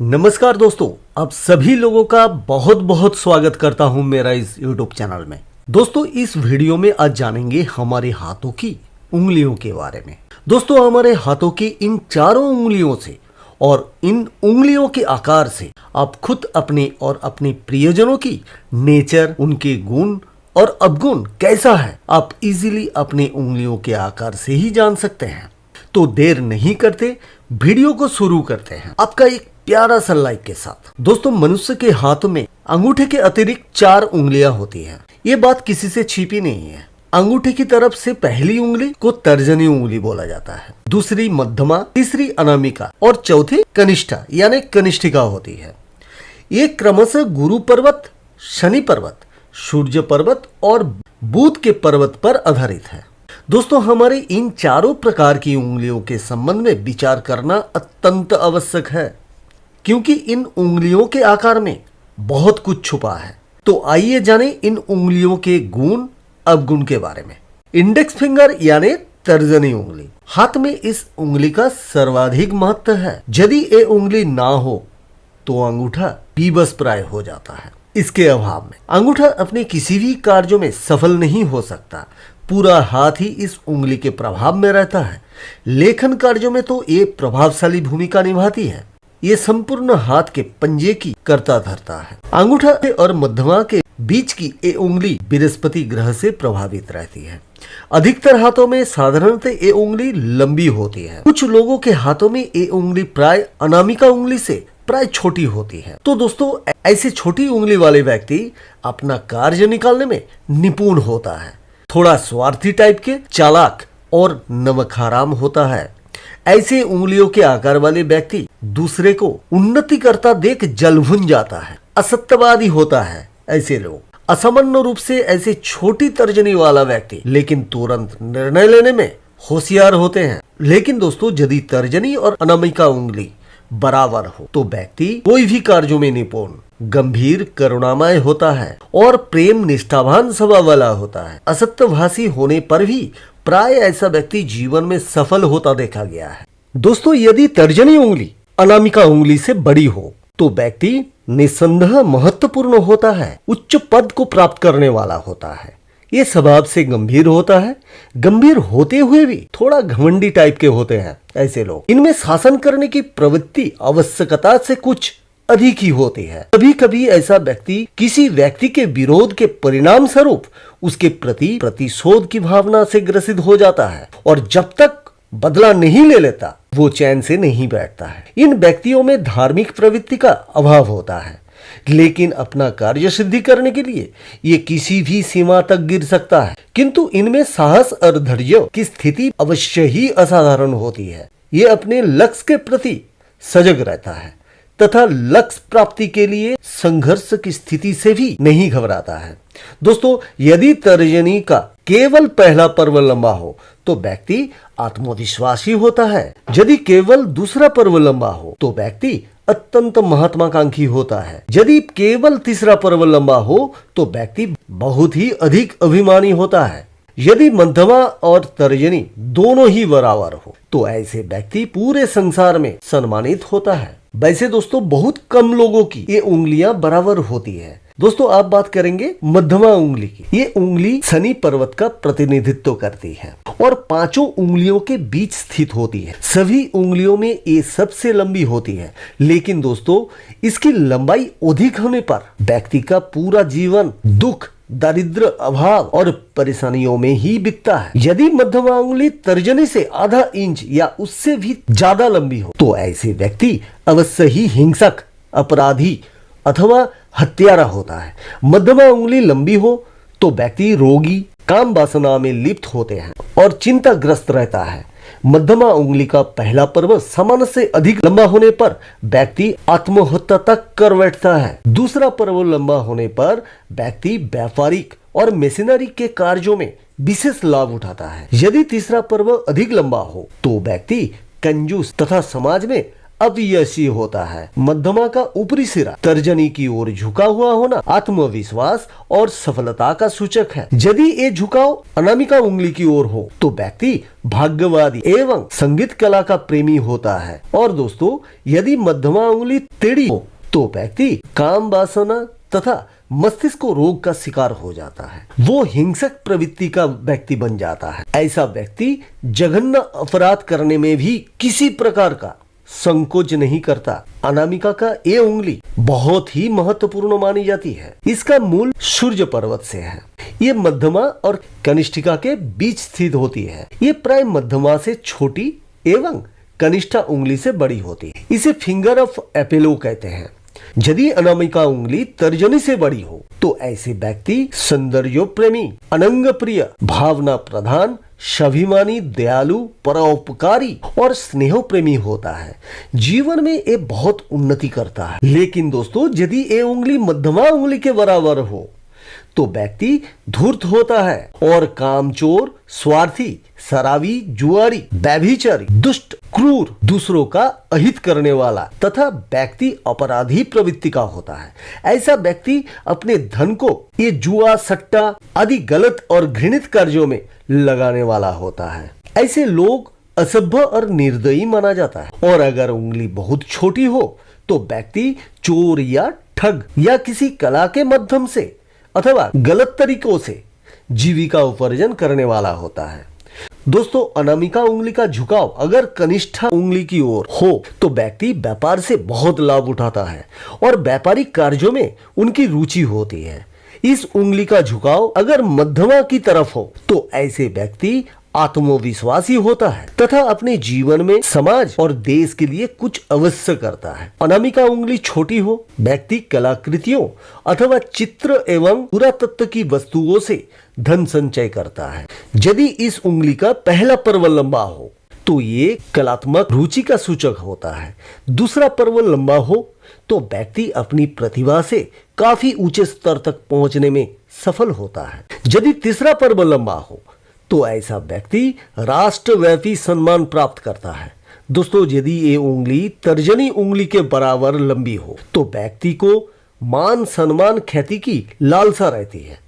नमस्कार दोस्तों, आप सभी लोगों का बहुत बहुत स्वागत करता हूं मेरा इस YouTube चैनल में। दोस्तों, इस वीडियो में आज जानेंगे हमारे हाथों की उंगलियों के बारे में। दोस्तों, हमारे हाथों की इन चारों उंगलियों से और इन उंगलियों के आकार से आप खुद अपने और अपने प्रियजनों की नेचर, उनके गुण और अवगुण कैसा है, आप इजीली अपनी उंगलियों के आकार से ही जान सकते हैं। तो देर नहीं करते, वीडियो को शुरू करते हैं आपका एक प्यारा सा लाइक के साथ। दोस्तों, मनुष्य के हाथ में अंगूठे के अतिरिक्त 4 उंगलियां होती हैं। ये बात किसी से छिपी नहीं है। अंगूठे की तरफ से पहली उंगली को तर्जनी उंगली बोला जाता है, दूसरी मध्यमा, तीसरी अनामिका और चौथी कनिष्ठा यानी कनिष्ठिका होती है। ये क्रमशः गुरु पर्वत, शनि पर्वत, सूर्य पर्वत और बुध के पर्वत पर आधारित है। दोस्तों, हमारे इन चारों प्रकार की उंगलियों के संबंध में विचार करना अत्यंत आवश्यक है, क्योंकि इन उंगलियों के आकार में बहुत कुछ छुपा है। तो आइए जानें इन उंगलियों के गुण अवगुण के बारे में। इंडेक्स फिंगर यानी तर्जनी उंगली। हाथ में इस उंगली का सर्वाधिक महत्व है। यदि ये उंगली ना हो तो अंगूठा विवश प्राय हो जाता है। इसके अभाव में अंगूठा अपने किसी भी कार्यों में सफल नहीं हो सकता। पूरा हाथ ही इस उंगली के प्रभाव में रहता है। लेखन कार्यों में तो ये प्रभावशाली भूमिका निभाती है। ये संपूर्ण हाथ के पंजे की कर्ता धरता है। अंगूठा और मध्यमा के बीच की ये उंगली बृहस्पति ग्रह से प्रभावित रहती है। अधिकतर हाथों में साधारणतः ये उंगली लंबी होती है। कुछ लोगों के हाथों में ये उंगली प्राय अनामिका उंगली से प्राय छोटी होती है। तो दोस्तों, ऐसे छोटी उंगली वाले व्यक्ति अपना कार्य निकालने में निपुण होता है। थोड़ा स्वार्थी टाइप के, चालाक और नमकहराम होता है। ऐसे उंगलियों के आकार वाले व्यक्ति दूसरे को उन्नति करता देख जलभुन जाता है, असत्यवादी होता है। ऐसे लोग असामान्य रूप से ऐसे छोटी तर्जनी वाला व्यक्ति लेकिन तुरंत निर्णय लेने में होशियार होते हैं। लेकिन दोस्तों, यदि तर्जनी और अनामिका उंगली बराबर हो तो व्यक्ति कोई भी कार्यों में निपुण, गंभीर, करुणामय होता है और प्रेम निष्ठावान स्वभाव वाला होता है। असत्यभाषी होने पर भी प्राय ऐसा व्यक्ति जीवन में सफल होता देखा गया है। दोस्तों, यदि तर्जनी उंगली अनामिका उंगली से बड़ी हो तो व्यक्ति निस्संदेह महत्वपूर्ण होता है, उच्च पद को प्राप्त करने वाला होता है। ये स्वभाव से गंभीर होता है। गंभीर होते हुए भी थोड़ा घमंडी टाइप के होते हैं ऐसे लोग। इनमें शासन करने की प्रवृत्ति आवश्यकता से कुछ अधिक ही होती है। कभी कभी ऐसा व्यक्ति किसी व्यक्ति के विरोध के परिणाम स्वरूप उसके प्रति प्रतिशोध की भावना से ग्रसित हो जाता है और जब तक बदला नहीं ले लेता वो चैन से नहीं बैठता है। इन व्यक्तियों में धार्मिक प्रवृत्ति का अभाव होता है, लेकिन अपना कार्य सिद्धि करने के लिए ये किसी भी सीमा तक गिर सकता है। किंतु इनमें साहस और धैर्य की स्थिति अवश्य ही असाधारण होती है। ये अपने लक्ष्य के प्रति सजग रहता है तथा लक्ष्य प्राप्ति के लिए संघर्ष की स्थिति से भी नहीं घबराता है। दोस्तों, यदि तर्जनी का केवल पहला पर्व लंबा हो तो व्यक्ति आत्मविश्वासी होता है। यदि केवल दूसरा पर्व लंबा हो तो व्यक्ति अत्यंत महत्वाकांक्षी होता है। यदि केवल तीसरा पर्व लंबा हो तो व्यक्ति बहुत ही अधिक अभिमानी होता है। यदि मध्यमा और तर्जनी दोनों ही बराबर हो तो ऐसे व्यक्ति पूरे संसार में सम्मानित होता है। वैसे दोस्तों, बहुत कम लोगों की ये उंगलियां बराबर होती है। दोस्तों, आप बात करेंगे मध्यमा उंगली की। ये उंगली शनि पर्वत का प्रतिनिधित्व करती है और 5 उंगलियों के बीच स्थित होती है। सभी उंगलियों में ये सबसे लंबी होती है, लेकिन दोस्तों, इसकी लंबाई अधिक होने पर व्यक्ति का पूरा जीवन दुख, दारिद्र, अभाव और परेशानियों में ही बीतता है। यदि मध्यमा उंगली तर्जनी से आधा इंच या उससे भी ज्यादा लंबी हो तो ऐसे व्यक्ति अवश्य ही हिंसक, अपराधी अथवा हत्यारा होता है। मध्यमा उंगली लंबी हो तो व्यक्ति रोगी, काम वासना में लिप्त होते हैं और चिंताग्रस्त रहता है। मध्यमा उंगली का पहला पर्व सामान्य से अधिक लंबा होने पर व्यक्ति आत्महत्या तक कर बैठता है। दूसरा पर्व लंबा होने पर व्यक्ति व्यापारिक और मशीनरी के कार्यों में विशेष लाभ उठाता है। यदि तीसरा पर्व अधिक लंबा हो तो व्यक्ति कंजूस तथा समाज में अपयशी होता है। मध्यमा का ऊपरी सिरा तर्जनी की ओर झुका हुआ होना आत्मविश्वास और सफलता का सूचक है। यदि ये झुकाव अनामिका उंगली की ओर हो तो व्यक्ति भाग्यवादी एवं संगीत कला का प्रेमी होता है। और दोस्तों, यदि मध्यमा उंगली टेढ़ी हो तो व्यक्ति काम वासना तथा मस्तिष्क रोग का शिकार हो जाता है। वो हिंसक प्रवृत्ति का व्यक्ति बन जाता है। ऐसा व्यक्ति जघन्य अपराध करने में भी किसी प्रकार का संकोच नहीं करता। अनामिका का ये उंगली बहुत ही महत्वपूर्ण मानी जाती है। इसका मूल सूर्य पर्वत से है। ये मध्यमा और कनिष्ठिका के बीच स्थित होती है। ये प्राय मध्यमा से छोटी एवं कनिष्ठा उंगली से बड़ी होती है। इसे फिंगर ऑफ एपोलो कहते हैं। यदि अनामिका उंगली तर्जनी से बड़ी हो तो ऐसे व्यक्ति सौंदर्य प्रेमी, अनंग प्रिय, भावना प्रधान, स्वाभिमानी, दयालु, परोपकारी और स्नेह प्रेमी होता है। जीवन में ये बहुत उन्नति करता है। लेकिन दोस्तों, यदि ये उंगली मध्यमा उंगली के बराबर हो तो व्यक्ति धूर्त होता है और कामचोर, स्वार्थी, शराबी, जुआरी, व्यभिचारी, दुष्ट, क्रूर, दूसरों का अहित करने वाला तथा व्यक्ति अपराधी प्रवृत्ति का होता है। ऐसा व्यक्ति अपने धन को ये जुआ, सट्टा आदि गलत और घृणित कार्यों में लगाने वाला होता है। ऐसे लोग असभ्य और निर्दयी माना जाता है। और अगर उंगली बहुत छोटी हो तो व्यक्ति चोर या ठग या किसी कला के माध्यम से अथवा गलत तरीकों से जीविका उपार्जन करने वाला होता है। दोस्तों, अनामिका उंगली का झुकाव अगर कनिष्ठा उंगली की ओर हो तो व्यक्ति व्यापार से बहुत लाभ उठाता है और व्यापारिक कार्यों में उनकी रुचि होती है। इस उंगली का झुकाव अगर मध्यमा की तरफ हो तो ऐसे व्यक्ति आत्मविश्वासी होता है तथा अपने जीवन में समाज और देश के लिए कुछ अवश्य करता है। अनामिका उंगली छोटी हो, व्यक्ति कलाकृतियों अथवा चित्र एवं पुरातत्व की वस्तुओं से धन संचय करता है। यदि इस उंगली का पहला पर्व लंबा हो तो ये कलात्मक रुचि का सूचक होता है। दूसरा पर्व लंबा हो तो व्यक्ति अपनी प्रतिभा से काफी ऊंचे स्तर तक पहुंचने में सफल होता है। यदि तीसरा पर्व लंबा हो तो ऐसा व्यक्ति राष्ट्रव्यापी सम्मान प्राप्त करता है। दोस्तों, यदि ये उंगली तर्जनी उंगली के बराबर लंबी हो तो व्यक्ति को मान सम्मान ख्याति की लालसा रहती है।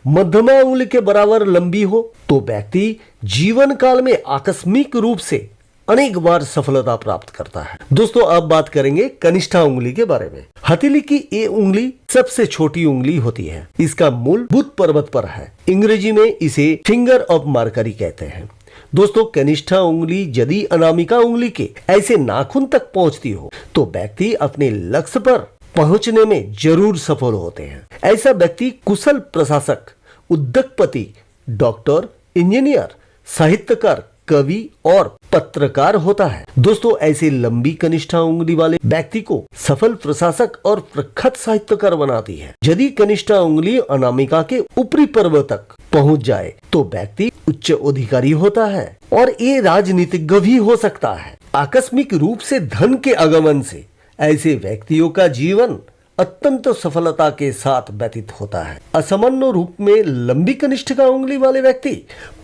मध्यमा उंगली के बराबर लंबी हो तो व्यक्ति जीवन काल में आकस्मिक रूप से अनेक बार सफलता प्राप्त करता है। दोस्तों, अब बात करेंगे कनिष्ठा उंगली के बारे में। हथेली की ये उंगली सबसे छोटी उंगली होती है। इसका मूल बुध पर्वत पर है। अंग्रेजी में इसे फिंगर ऑफ मरकरी कहते हैं। दोस्तों, कनिष्ठा उंगली यदि अनामिका उंगली के ऐसे नाखून तक पहुंचती हो तो व्यक्ति अपने लक्ष्य पर पहुंचने में जरूर सफल होते हैं। ऐसा व्यक्ति कुशल प्रशासक, उद्योगपति, डॉक्टर, इंजीनियर, साहित्यकार, कवि और पत्रकार होता है। दोस्तों, ऐसे लंबी कनिष्ठा उंगली वाले व्यक्ति को सफल प्रशासक और प्रख्यात साहित्यकार बनाती है। यदि कनिष्ठा उंगली अनामिका के ऊपरी पर्व तक पहुंच जाए तो व्यक्ति उच्च अधिकारी होता है और ये राजनीतिज्ञ भी हो सकता है। आकस्मिक रूप से धन के आगमन से ऐसे व्यक्तियों का जीवन अत्यंत सफलता के साथ व्यतीत होता है। असामान्य रूप में लंबी कनिष्ठिका उंगली वाले व्यक्ति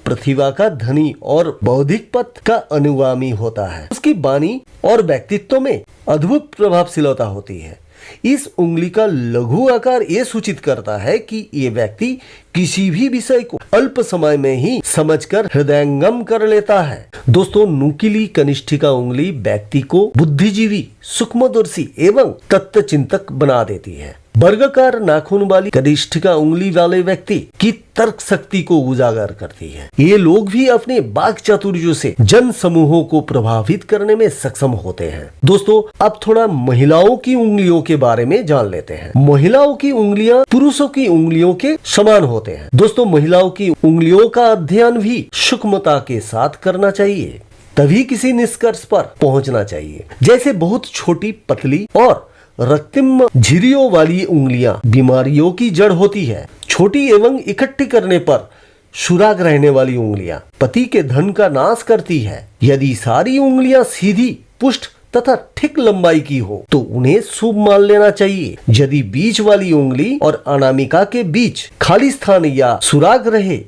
प्रतिभा का धनी और बौद्धिक पथ का अनुगामी होता है। उसकी वाणी और व्यक्तित्व में अद्भुत प्रभावशीलता होती है। इस उंगली का लघु आकार ये सूचित करता है कि ये व्यक्ति किसी भी विषय को अल्प समय में ही समझकर हृदयंगम कर लेता है। दोस्तों, नुकीली कनिष्ठिका उंगली व्यक्ति को बुद्धिजीवी, सूक्ष्मदर्शी एवं तत्व चिंतक बना देती है। वर्गाकार नाखून वाली कनिष्ठिका उंगली वाले व्यक्ति की तर्क शक्ति को उजागर करती है। ये लोग भी अपने वाक चातुर्य से जन समूहों को प्रभावित करने में सक्षम होते हैं। दोस्तों, अब थोड़ा महिलाओं की उंगलियों के बारे में जान लेते हैं। महिलाओं की उंगलियां पुरुषों की उंगलियों के समान होते हैं। दोस्तों, महिलाओं की उंगलियों का अध्ययन भी सूक्ष्मता के साथ करना चाहिए, तभी किसी निष्कर्ष पर पहुंचना चाहिए। जैसे बहुत छोटी, पतली और रक्तिम झिरियों वाली उंगलियां बीमारियों की जड़ होती है। छोटी एवं इकट्ठी करने पर सुराग रहने वाली उंगलियां पति के धन का नाश करती है। यदि सारी उंगलियां सीधी, पुष्ट तथा ठीक लंबाई की हो तो उन्हें शुभ मान लेना चाहिए। यदि बीच वाली उंगली और अनामिका के बीच खाली स्थान या सुराग रहे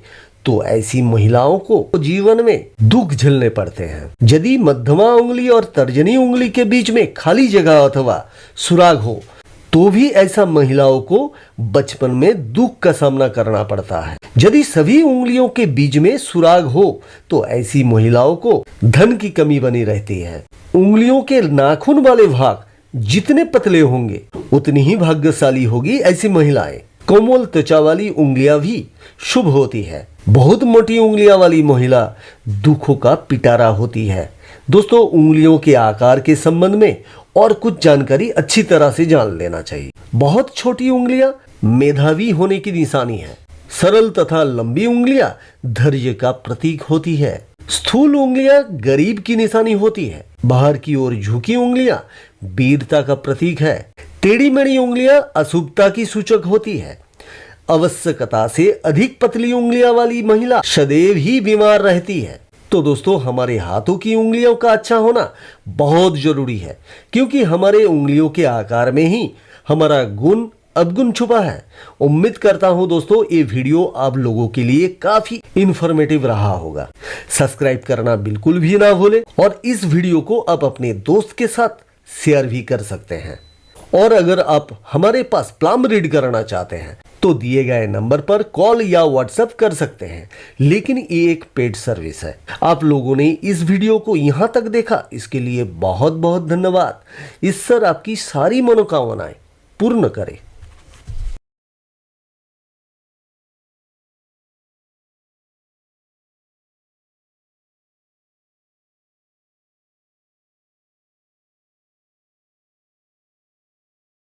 तो ऐसी महिलाओं को जीवन में दुख झेलने पड़ते हैं। यदि मध्यमा उंगली और तर्जनी उंगली के बीच में खाली जगह अथवा सुराग हो तो भी ऐसा महिलाओं को बचपन में दुख का सामना करना पड़ता है। यदि सभी उंगलियों के बीच में सुराग हो तो ऐसी महिलाओं को धन की कमी बनी रहती है। उंगलियों के नाखून वाले भाग जितने पतले होंगे उतनी ही भाग्यशाली होगी ऐसी महिलाएं। कोमल त्वचा वाली उंगलियां भी शुभ होती है। बहुत मोटी उंगलियां वाली महिला दुखों का पिटारा होती है। दोस्तों, उंगलियों के आकार के संबंध में और कुछ जानकारी अच्छी तरह से जान लेना चाहिए। बहुत छोटी उंगलियां मेधावी होने की निशानी है। सरल तथा लंबी उंगलियां धैर्य का प्रतीक होती है। स्थूल उंगलियां गरीब की निशानी होती है। बाहर की ओर झुकी उंगलियां वीरता का प्रतीक है। टेढ़ी मेढ़ी उंगलियां अशुभता की सूचक होती है। आवश्यकता से अधिक पतली उंगलियां वाली महिला सदैव ही बीमार रहती है। तो दोस्तों, हमारे हाथों की उंगलियों का अच्छा होना बहुत जरूरी है, क्योंकि हमारे उंगलियों के आकार में ही हमारा गुण अवगुण छुपा है। उम्मीद करता हूं दोस्तों ये वीडियो आप लोगों के लिए काफी इंफॉर्मेटिव रहा होगा। सब्सक्राइब करना बिल्कुल भी ना भूलें और इस वीडियो को आप अपने दोस्त के साथ शेयर भी कर सकते हैं। और अगर आप हमारे पास प्लम रीड करना चाहते हैं तो दिए गए नंबर पर कॉल या व्हाट्सएप कर सकते हैं, लेकिन ये एक पेड सर्विस है। आप लोगों ने इस वीडियो को यहाँ तक देखा, इसके लिए बहुत बहुत धन्यवाद। ईश्वर आपकी सारी मनोकामनाएं पूर्ण करे।